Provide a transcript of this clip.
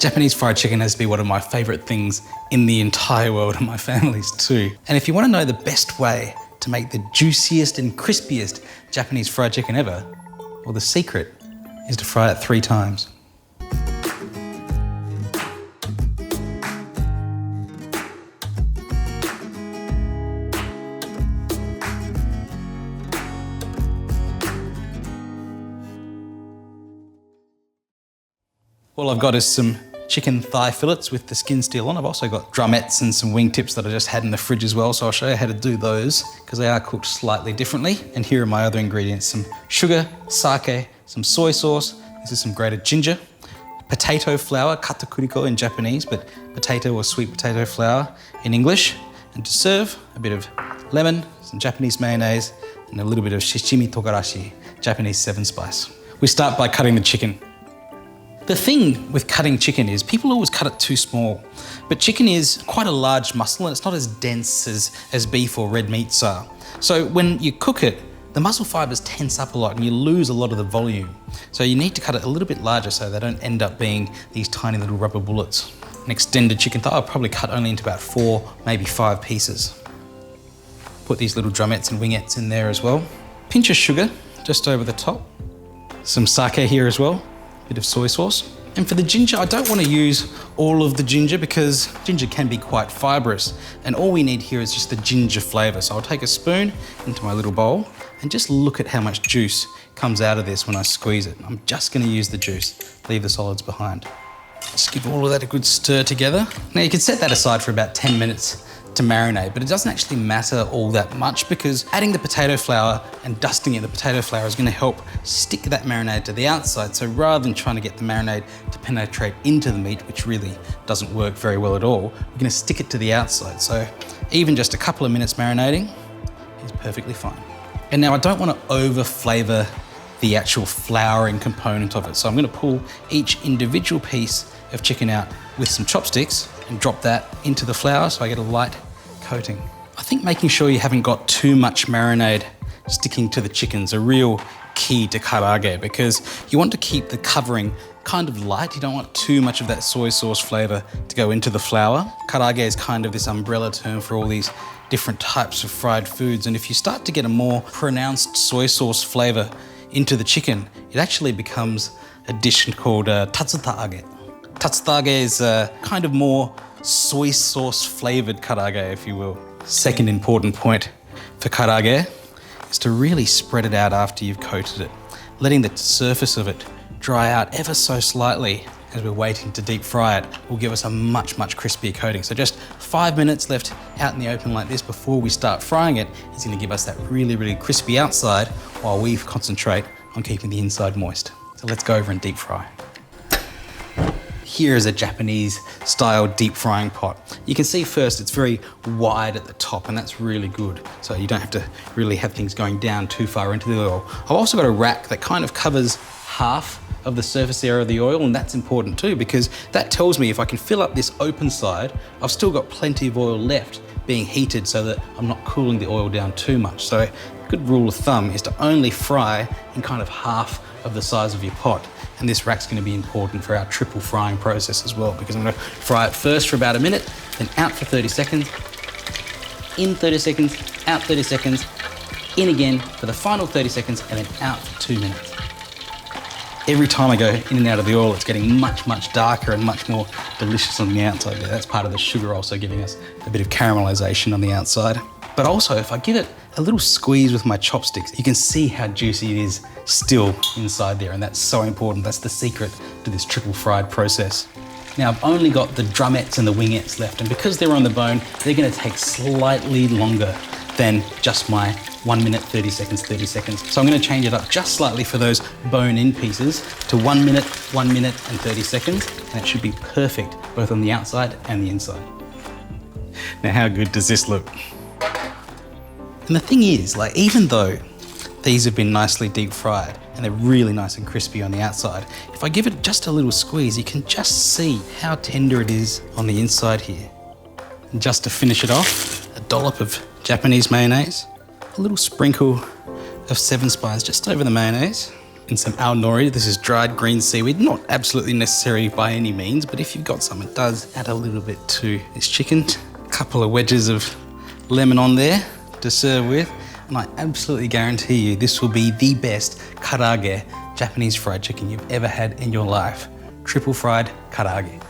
Japanese fried chicken has to be one of my favorite things in the entire world, and my family's too. And if you want to know the best way to make the juiciest and crispiest Japanese fried chicken ever, well, the secret is to fry it 3 times. All I've got is some chicken thigh fillets with the skin still on. I've also got drumettes and some wingtips that I just had in the fridge as well, so I'll show you how to do those because they are cooked slightly differently. And here are my other ingredients: some sugar, sake, some soy sauce, this is some grated ginger, potato flour, katakuriko in Japanese, but potato or sweet potato flour in English. And to serve, a bit of lemon, some Japanese mayonnaise, and a little bit of shichimi togarashi, Japanese 7-spice. We start by cutting the chicken. The thing with cutting chicken is people always cut it too small, but chicken is quite a large muscle and it's not as dense as beef or red meats are. So when you cook it, the muscle fibers tense up a lot and you lose a lot of the volume. So you need to cut it a little bit larger so they don't end up being these tiny little rubber bullets. An extended chicken thigh I'll probably cut only into about 4, maybe 5 pieces. Put these little drumettes and wingettes in there as well. Pinch of sugar just over the top. Some sake here as well. Bit of soy sauce. And for the ginger, I don't want to use all of the ginger because ginger can be quite fibrous. And all we need here is just the ginger flavor. So I'll take a spoon into my little bowl and just look at how much juice comes out of this when I squeeze it. I'm just going to use the juice, leave the solids behind. Just give all of that a good stir together. Now you can set that aside for about 10 minutes to marinate, but it doesn't actually matter all that much because adding the potato flour and dusting it in the potato flour is going to help stick that marinade to the outside. So rather than trying to get the marinade to penetrate into the meat, which really doesn't work very well at all, we're going to stick it to the outside. So even just a couple of minutes marinating is perfectly fine. And now I don't want to over flavor the actual flouring component of it. So I'm going to pull each individual piece of chicken out with some chopsticks and drop that into the flour so I get a light coating. I think making sure you haven't got too much marinade sticking to the chicken's a real key to karaage because you want to keep the covering kind of light. You don't want too much of that soy sauce flavor to go into the flour. Karaage is kind of this umbrella term for all these different types of fried foods, and if you start to get a more pronounced soy sauce flavor into the chicken, it actually becomes a dish called tatsutaage. Tatsutaage is kind of more soy sauce flavored karaage, if you will. Second important point for karaage is to really spread it out after you've coated it, letting the surface of it dry out ever so slightly as we're waiting to deep fry it will give us a much, much crispier coating. So just 5 minutes left out in the open like this before we start frying it is going to give us that really, really crispy outside while we concentrate on keeping the inside moist. So let's go over and deep fry. Here is a Japanese style deep frying pot. You can see first it's very wide at the top and that's really good. So you don't have to really have things going down too far into the oil. I've also got a rack that kind of covers half of the surface area of the oil, and that's important too because that tells me if I can fill up this open side, I've still got plenty of oil left being heated so that I'm not cooling the oil down too much. So a good rule of thumb is to only fry in kind of half of the size of your pot. And this rack's going to be important for our triple frying process as well because I'm going to fry it first for about a minute, then out for 30 seconds, in 30 seconds, out 30 seconds, in again for the final 30 seconds, and then out for 2 minutes. Every time I go in and out of the oil, it's getting much, much darker and much more delicious on the outside there. That's part of the sugar also giving us a bit of caramelization on the outside. But also, if I give it a little squeeze with my chopsticks, you can see how juicy it is still inside there, and that's so important. That's the secret to this triple fried process. Now, I've only got the drumettes and the wingettes left, and because they're on the bone, they're gonna take slightly longer than just my 1 minute, 30 seconds, 30 seconds. So I'm gonna change it up just slightly for those bone-in pieces to 1 minute, 1 minute and 30 seconds, and it should be perfect both on the outside and the inside. Now, how good does this look? And the thing is, like, even though these have been nicely deep fried and they're really nice and crispy on the outside, if I give it just a little squeeze, you can just see how tender it is on the inside here. And just to finish it off, a dollop of Japanese mayonnaise, a little sprinkle of 7-spice just over the mayonnaise, in some ao nori. This is dried green seaweed, not absolutely necessary by any means, but if you've got some, it does add a little bit to this chicken. A couple of wedges of lemon on there to serve with, and I absolutely guarantee you this will be the best karaage Japanese fried chicken you've ever had in your life. Triple fried karaage.